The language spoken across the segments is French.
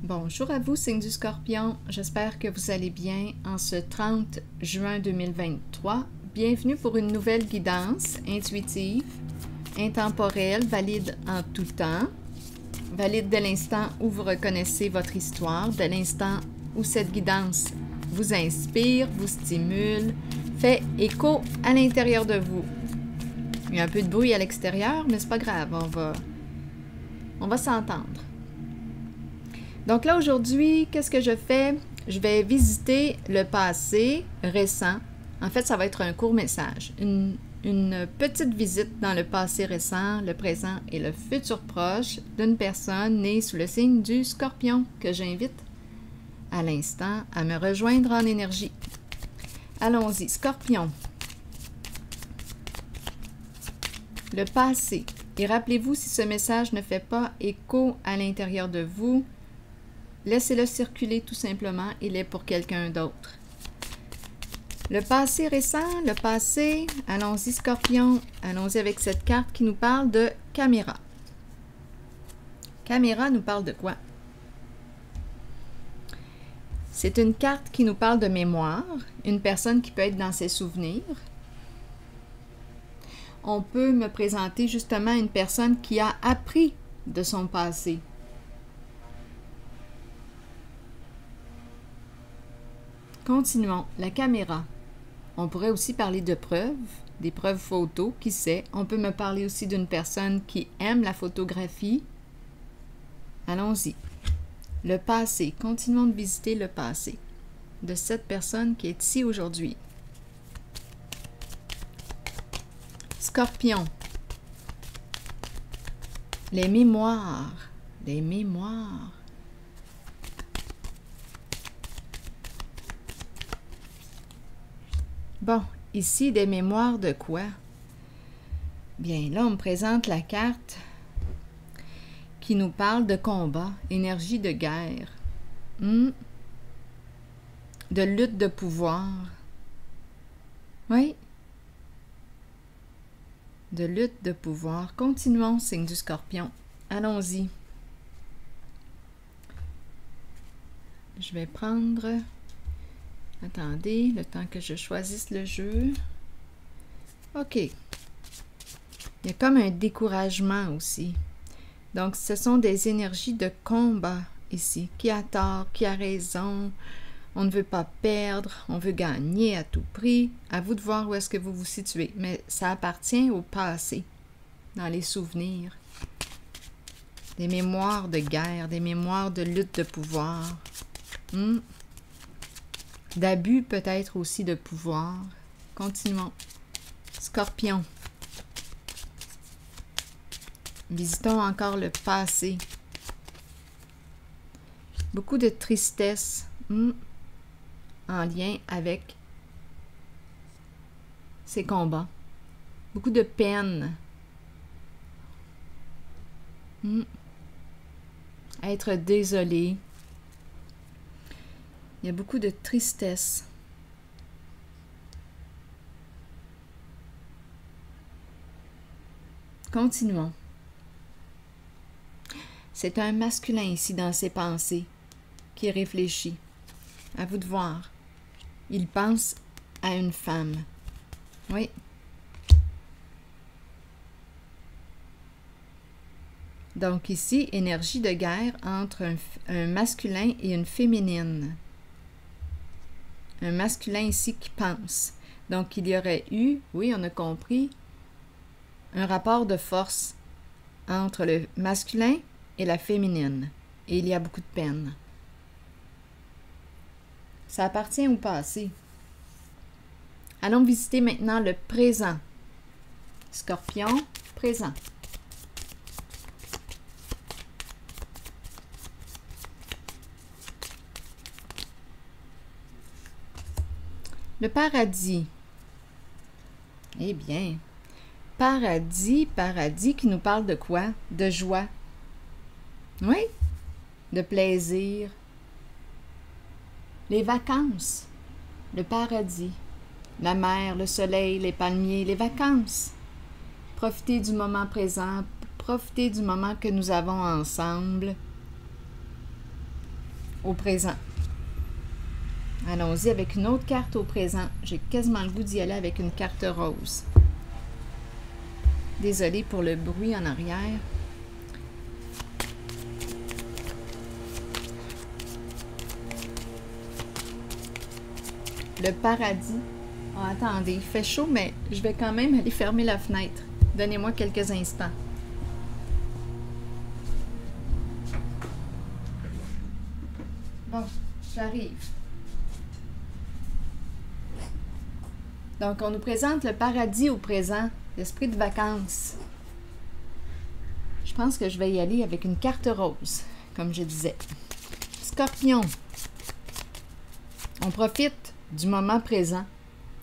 Bonjour à vous, signe du Scorpion. J'espère que vous allez bien en ce 30 juin 2023. Bienvenue pour une nouvelle guidance intuitive, intemporelle, valide en tout temps, valide dès l'instant où vous reconnaissez votre histoire, dès l'instant où cette guidance vous inspire, vous stimule, fait écho à l'intérieur de vous. Il y a un peu de bruit à l'extérieur, mais c'est pas grave, on va s'entendre. Donc là, aujourd'hui, qu'est-ce que je fais? Je vais visiter le passé récent. En fait, ça va être un court message. Une petite visite dans le passé récent, le présent et le futur proche d'une personne née sous le signe du Scorpion que j'invite à l'instant à me rejoindre en énergie. Allons-y, Scorpion. Le passé. Et rappelez-vous, si ce message ne fait pas écho à l'intérieur de vous, laissez-le circuler tout simplement, il est pour quelqu'un d'autre. Le passé récent, le passé, allons-y Scorpion, allons-y avec cette carte qui nous parle de caméra. Caméra nous parle de quoi? C'est une carte qui nous parle de mémoire, une personne qui peut être dans ses souvenirs. On peut me présenter justement une personne qui a appris de son passé. Continuons. La caméra. On pourrait aussi parler de preuves, des preuves photos, qui sait. On peut me parler aussi d'une personne qui aime la photographie. Allons-y. Le passé. Continuons de visiter le passé de cette personne qui est ici aujourd'hui. Scorpion. Les mémoires. Les mémoires. Bon, ici, des mémoires de quoi? Bien, là, on me présente la carte qui nous parle de combat, énergie de guerre, de lutte de pouvoir. Oui, de lutte de pouvoir. Continuons, signe du Scorpion. Allons-y. Je vais prendre... Attendez, le temps que je choisisse le jeu. OK. Il y a comme un découragement aussi. Donc, ce sont des énergies de combat ici. Qui a tort, qui a raison. On ne veut pas perdre, on veut gagner à tout prix. À vous de voir où est-ce que vous vous situez. Mais ça appartient au passé, dans les souvenirs. Des mémoires de guerre, des mémoires de lutte de pouvoir. D'abus peut-être aussi de pouvoir. Continuons. Scorpion. Visitons encore le passé. Beaucoup de tristesse en lien avec ces combats. Beaucoup de peine. Être désolé. Il y a beaucoup de tristesse. Continuons. C'est un masculin ici dans ses pensées qui réfléchit. À vous de voir. Il pense à une femme. Oui. Donc ici, énergie de guerre entre un masculin et une féminine. Un masculin ici qui pense. Donc, il y aurait eu, oui, on a compris, un rapport de force entre le masculin et la féminine. Et il y a beaucoup de peine. Ça appartient au passé. Allons visiter maintenant le présent. Scorpion, présent. Le paradis. Eh bien, paradis qui nous parle de quoi? De joie. Oui, de plaisir. Les vacances. Le paradis. La mer, le soleil, les palmiers, les vacances. Profitez du moment présent, profitez du moment que nous avons ensemble. au présent. Allons-y avec une autre carte au présent. J'ai quasiment le goût d'y aller avec une carte rose. Désolée pour le bruit en arrière. Le paradis. Oh, attendez, il fait chaud, mais je vais quand même aller fermer la fenêtre. Donnez-moi quelques instants. Bon, j'arrive. Donc, on nous présente le paradis au présent, l'esprit de vacances. Je pense que je vais y aller avec une carte rose, comme je disais. Scorpion. On profite du moment présent.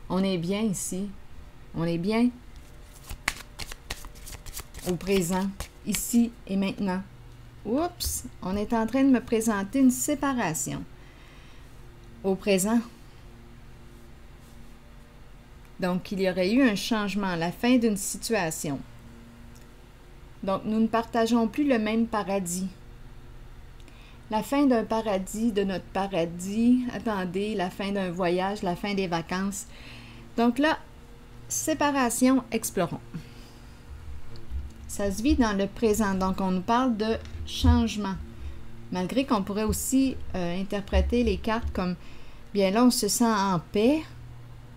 On est bien ici. On est bien au présent, ici et maintenant. Oups, on est en train de me présenter une séparation. Au présent. Donc, il y aurait eu un changement, la fin d'une situation. Donc, nous ne partageons plus le même paradis. La fin d'un paradis, de notre paradis, attendez, la fin d'un voyage, la fin des vacances. Donc là, séparation, explorons. Ça se vit dans le présent, donc on nous parle de changement. Malgré qu'on pourrait aussi interpréter les cartes comme, bien là, on se sent en paix,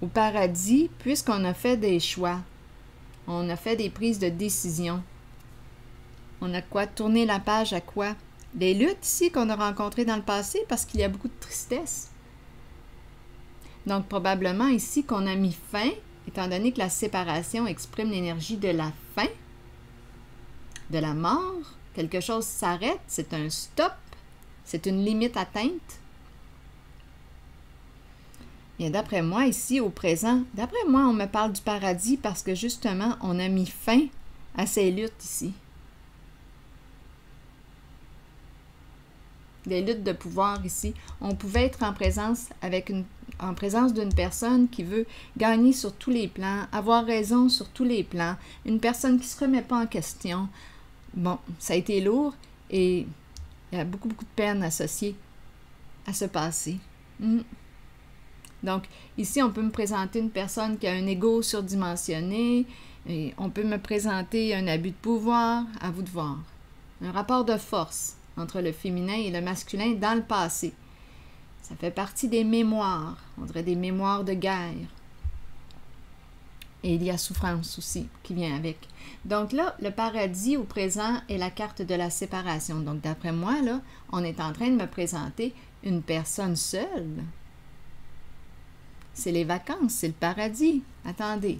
au paradis, puisqu'on a fait des choix. On a fait des prises de décision. On a quoi? Tourner la page à quoi? Des luttes ici qu'on a rencontrées dans le passé parce qu'il y a beaucoup de tristesse. Donc, probablement ici qu'on a mis fin, étant donné que la séparation exprime l'énergie de la fin, de la mort. Quelque chose s'arrête, c'est un stop, c'est une limite atteinte. Bien, d'après moi, ici, au présent, d'après moi, on me parle du paradis parce que, justement, on a mis fin à ces luttes ici. Des luttes de pouvoir ici. On pouvait être en présence d'une personne qui veut gagner sur tous les plans, avoir raison sur tous les plans, une personne qui ne se remet pas en question. Bon, ça a été lourd et il y a beaucoup, beaucoup de peine associée à ce passé. Donc, ici, on peut me présenter une personne qui a un ego surdimensionné, et on peut me présenter un abus de pouvoir, à vous de voir. Un rapport de force entre le féminin et le masculin dans le passé. Ça fait partie des mémoires, on dirait des mémoires de guerre. Et il y a souffrance aussi qui vient avec. Donc là, le paradis au présent est la carte de la séparation. Donc d'après moi, là, on est en train de me présenter une personne seule. C'est les vacances, c'est le paradis. Attendez.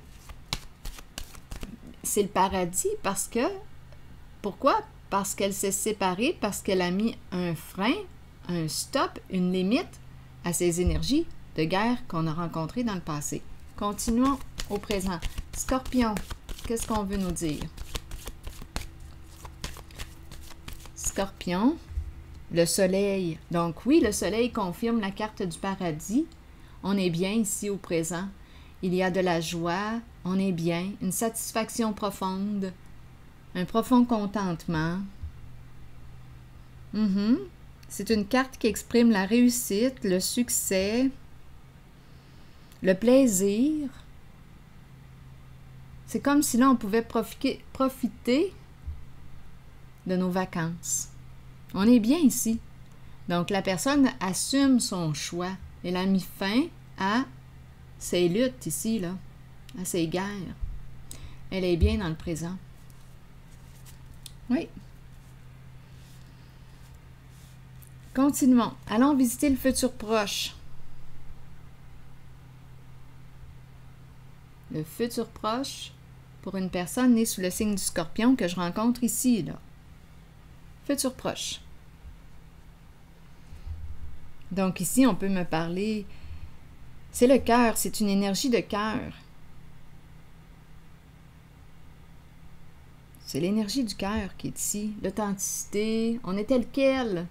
C'est le paradis parce que... Pourquoi? Parce qu'elle s'est séparée, parce qu'elle a mis un frein, un stop, une limite à ces énergies de guerre qu'on a rencontrées dans le passé. Continuons au présent. Scorpion, qu'est-ce qu'on veut nous dire? Scorpion, le soleil. Donc oui, le soleil confirme la carte du paradis. On est bien ici au présent. Il y a de la joie, on est bien, une satisfaction profonde, un profond contentement. C'est une carte qui exprime la réussite, le succès, le plaisir. C'est comme si là, on pouvait profiter de nos vacances. On est bien ici. Donc, la personne assume son choix. Elle a mis fin à ses luttes ici, là, à ses guerres. Elle est bien dans le présent. Oui. Continuons. Allons visiter le futur proche. Le futur proche pour une personne née sous le signe du Scorpion que je rencontre ici, là. Futur proche. Donc ici, on peut me parler... C'est le cœur, c'est une énergie de cœur. C'est l'énergie du cœur qui est ici, l'authenticité. On est tel quel.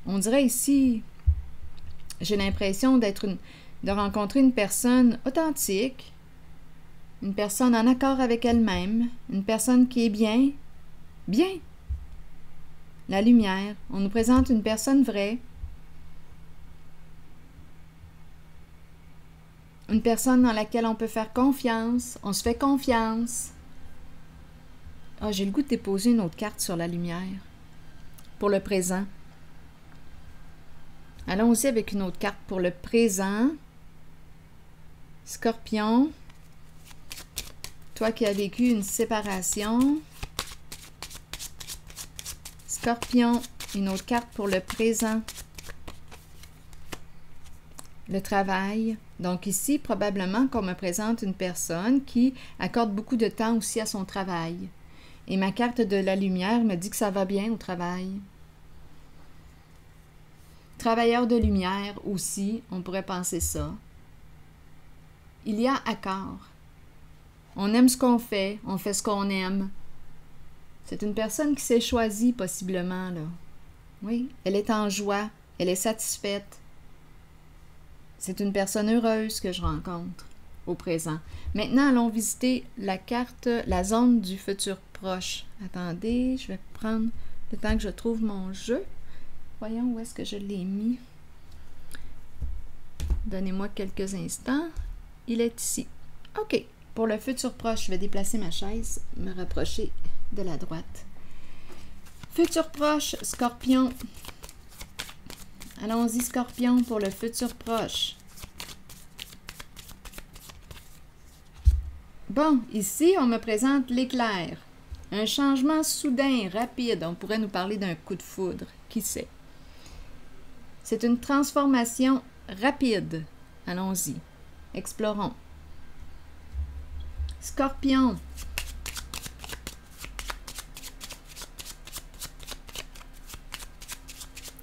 On dirait ici, j'ai l'impression de rencontrer une personne authentique, une personne en accord avec elle-même, une personne qui est bien, La lumière. On nous présente une personne vraie. Une personne dans laquelle on peut faire confiance. On se fait confiance. Ah, j'ai le goût de déposer une autre carte sur la lumière. Pour le présent. Allons-y avec une autre carte pour le présent. Scorpion. Toi qui as vécu une séparation. Scorpion, une autre carte pour le présent. Le travail. Donc ici, probablement qu'on me présente une personne qui accorde beaucoup de temps aussi à son travail. Et ma carte de la lumière me dit que ça va bien au travail. Travailleur de lumière aussi, on pourrait penser ça. Il y a accord. On aime ce qu'on fait, on fait ce qu'on aime. C'est une personne qui s'est choisie possiblement, là. Oui, elle est en joie, elle est satisfaite. C'est une personne heureuse que je rencontre au présent. Maintenant, allons visiter la carte, la zone du futur proche. Attendez, je vais prendre le temps que je trouve mon jeu. Voyons où est-ce que je l'ai mis. Donnez-moi quelques instants. Il est ici. OK. Pour le futur proche, je vais déplacer ma chaise, me rapprocher de la droite. Futur proche, Scorpion. Allons-y, Scorpion, pour le futur proche. Bon, ici, on me présente l'éclair. Un changement soudain, rapide. On pourrait nous parler d'un coup de foudre. Qui sait? C'est une transformation rapide. Allons-y. Explorons. Scorpion.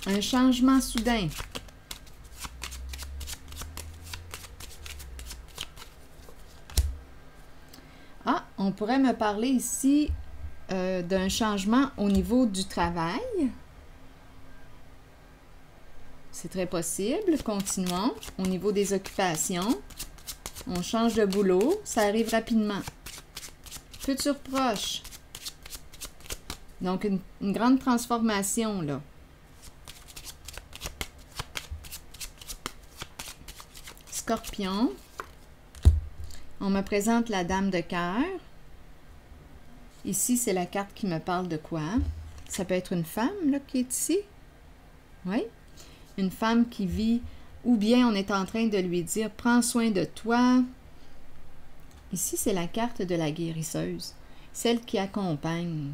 Un changement soudain. Ah, on pourrait me parler ici d'un changement au niveau du travail. C'est très possible. Continuons. Au niveau des occupations, on change de boulot. Ça arrive rapidement. Futur proche. Donc, une grande transformation, là. Scorpion. On me présente la dame de cœur. Ici, c'est la carte qui me parle de quoi? Ça peut être une femme, là, qui est ici. Oui. Une femme qui vit, ou bien on est en train de lui dire « Prends soin de toi ». Ici, c'est la carte de la guérisseuse, celle qui accompagne.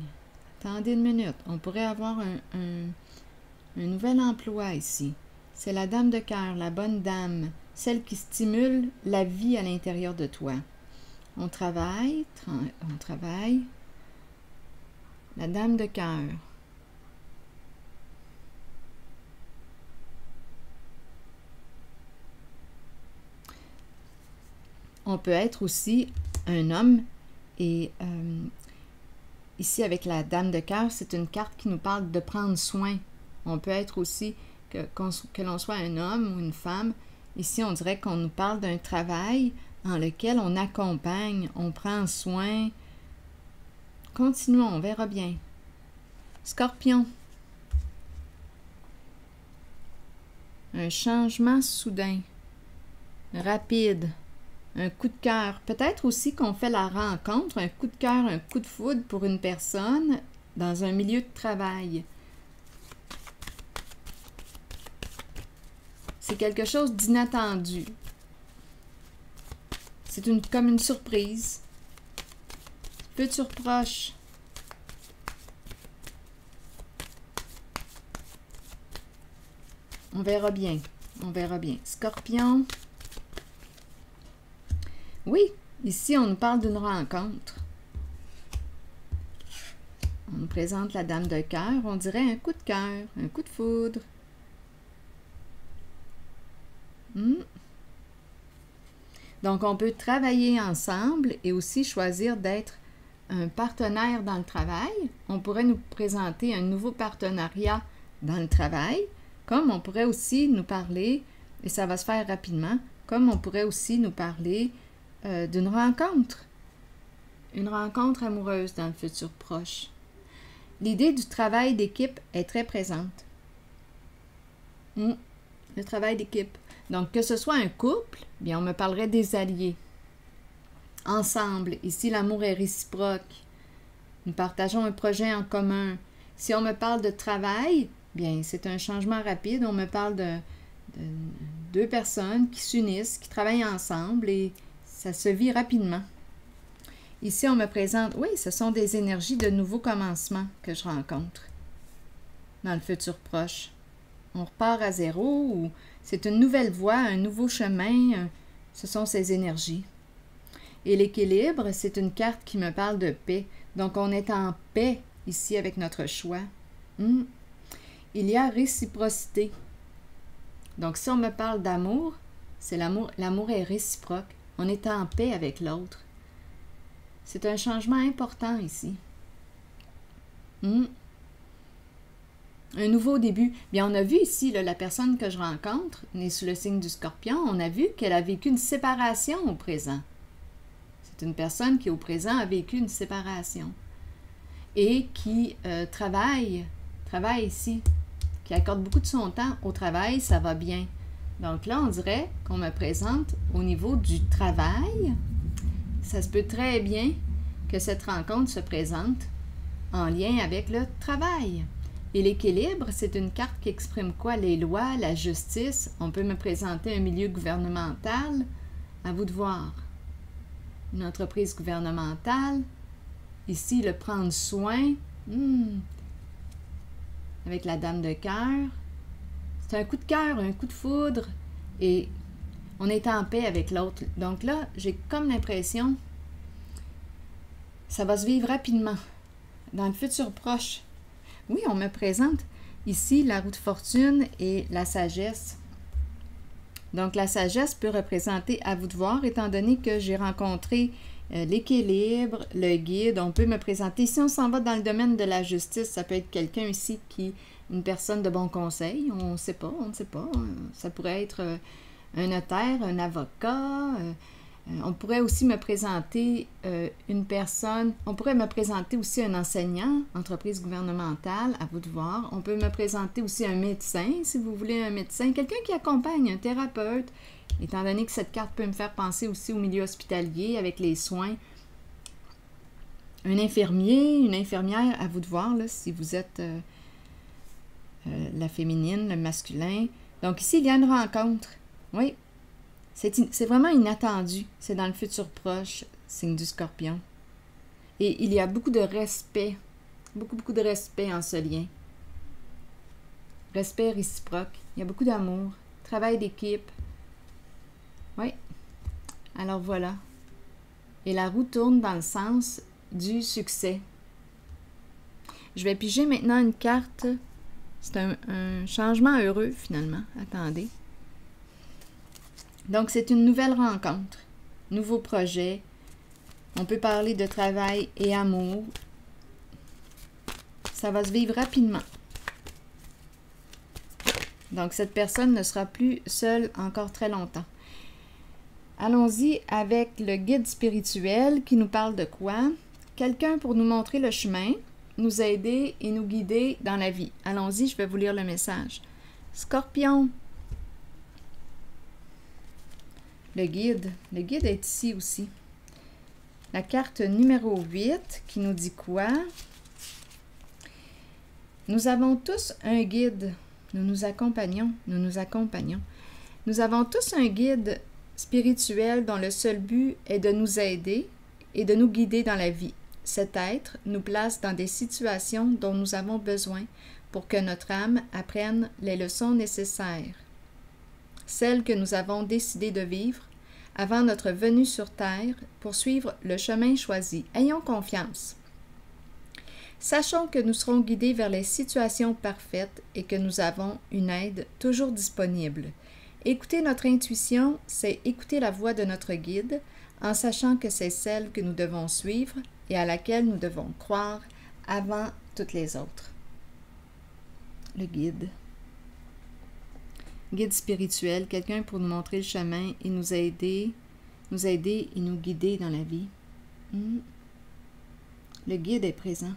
Attendez une minute, on pourrait avoir un nouvel emploi ici. C'est la dame de cœur, la bonne dame, celle qui stimule la vie à l'intérieur de toi. On travaille. La dame de cœur. On peut être aussi un homme et ici avec la dame de cœur, c'est une carte qui nous parle de prendre soin. On peut être aussi que l'on soit un homme ou une femme. Ici, on dirait qu'on nous parle d'un travail dans lequel on accompagne, on prend soin. Continuons, on verra bien. Scorpion. Un changement soudain, rapide. Un coup de cœur. Peut-être aussi qu'on fait la rencontre, un coup de cœur, un coup de foudre pour une personne dans un milieu de travail. C'est quelque chose d'inattendu. C'est comme une surprise. Futur proche. On verra bien. On verra bien. Scorpion. Oui, ici, on nous parle d'une rencontre. On nous présente la dame de cœur. On dirait un coup de cœur, un coup de foudre. Donc, on peut travailler ensemble et aussi choisir d'être un partenaire dans le travail. On pourrait nous présenter un nouveau partenariat dans le travail, comme on pourrait aussi nous parler, et ça va se faire rapidement, comme on pourrait aussi nous parler d'une rencontre. Une rencontre amoureuse dans le futur proche. L'idée du travail d'équipe est très présente. Le travail d'équipe. Donc, que ce soit un couple, bien, on me parlerait des alliés. Ensemble, ici, l'amour est réciproque. Nous partageons un projet en commun. Si on me parle de travail, bien, c'est un changement rapide. On me parle de deux personnes qui s'unissent, qui travaillent ensemble et ça se vit rapidement. Ici, on me présente, oui, ce sont des énergies de nouveaux commencements que je rencontre dans le futur proche. On repart à zéro ou c'est une nouvelle voie, un nouveau chemin, ce sont ces énergies. Et l'équilibre, c'est une carte qui me parle de paix. Donc, on est en paix ici avec notre choix. Il y a réciprocité. Donc, si on me parle d'amour, c'est l'amour. L'amour est réciproque. On est en paix avec l'autre. C'est un changement important ici. Un nouveau début. Bien, on a vu ici, là, la personne que je rencontre, née sous le signe du Scorpion, on a vu qu'elle a vécu une séparation au présent. C'est une personne qui, au présent, a vécu une séparation et qui travaille ici, qui accorde beaucoup de son temps au travail, ça va bien. Donc là, on dirait qu'on me présente au niveau du travail. Ça se peut très bien que cette rencontre se présente en lien avec le travail. Et l'équilibre, c'est une carte qui exprime quoi? Les lois, la justice. On peut me présenter un milieu gouvernemental. À vous de voir. Une entreprise gouvernementale. Ici, le prendre soin. Avec la dame de cœur. C'est un coup de cœur, un coup de foudre. Et on est en paix avec l'autre. Donc là, j'ai comme l'impression ça va se vivre rapidement. Dans le futur proche. Oui, on me présente ici la roue de fortune et la sagesse. Donc, la sagesse peut représenter à vous de voir, étant donné que j'ai rencontré l'équilibre, le guide. On peut me présenter, si on s'en va dans le domaine de la justice, ça peut être quelqu'un ici une personne de bon conseil. On ne sait pas. Ça pourrait être un notaire, un avocat. On pourrait aussi me présenter une personne, on pourrait me présenter aussi un enseignant, entreprise gouvernementale, à vous de voir. On peut me présenter aussi un médecin, si vous voulez un médecin, quelqu'un qui accompagne, un thérapeute, étant donné que cette carte peut me faire penser aussi au milieu hospitalier avec les soins. Un infirmier, une infirmière, à vous de voir, là, si vous êtes la féminine, le masculin. Donc ici, il y a une rencontre, oui. C'est vraiment inattendu. C'est dans le futur proche, signe du Scorpion. Et il y a beaucoup de respect, beaucoup de respect en ce lien. Respect réciproque. Il y a beaucoup d'amour, travail d'équipe. Oui. Alors voilà. Et la roue tourne dans le sens du succès. Je vais piger maintenant une carte. C'est un changement heureux, finalement. Attendez. Donc, c'est une nouvelle rencontre, nouveau projet. On peut parler de travail et amour. Ça va se vivre rapidement. Donc, cette personne ne sera plus seule encore très longtemps. Allons-y avec le guide spirituel qui nous parle de quoi? Quelqu'un pour nous montrer le chemin, nous aider et nous guider dans la vie. Allons-y, je vais vous lire le message. Scorpion. Le guide est ici aussi. La carte numéro 8 qui nous dit quoi? Nous avons tous un guide. Nous nous accompagnons. Nous avons tous un guide spirituel dont le seul but est de nous aider et de nous guider dans la vie. Cet être nous place dans des situations dont nous avons besoin pour que notre âme apprenne les leçons nécessaires. Celles que nous avons décidé de vivre avant notre venue sur Terre pour suivre le chemin choisi. Ayons confiance. Sachons que nous serons guidés vers les situations parfaites et que nous avons une aide toujours disponible. Écouter notre intuition, c'est écouter la voix de notre guide en sachant que c'est celle que nous devons suivre et à laquelle nous devons croire avant toutes les autres. Le guide. Guide spirituel, quelqu'un pour nous montrer le chemin et nous aider et nous guider dans la vie. Le guide est présent.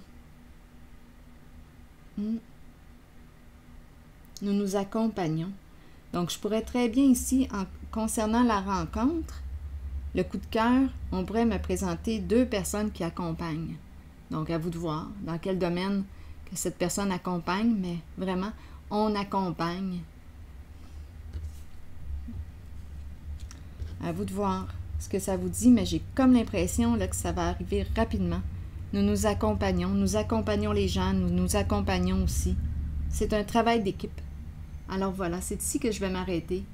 Nous nous accompagnons. Donc, je pourrais très bien ici, concernant la rencontre, le coup de cœur, on pourrait me présenter 2 personnes qui accompagnent. Donc, à vous de voir dans quel domaine que cette personne accompagne, mais vraiment, on accompagne. À vous de voir ce que ça vous dit, mais j'ai comme l'impression là, que ça va arriver rapidement. Nous accompagnons les gens, nous nous accompagnons aussi. C'est un travail d'équipe. Alors voilà, c'est ici que je vais m'arrêter.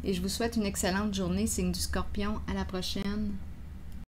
Et je vous souhaite une excellente journée, signe du Scorpion. À la prochaine.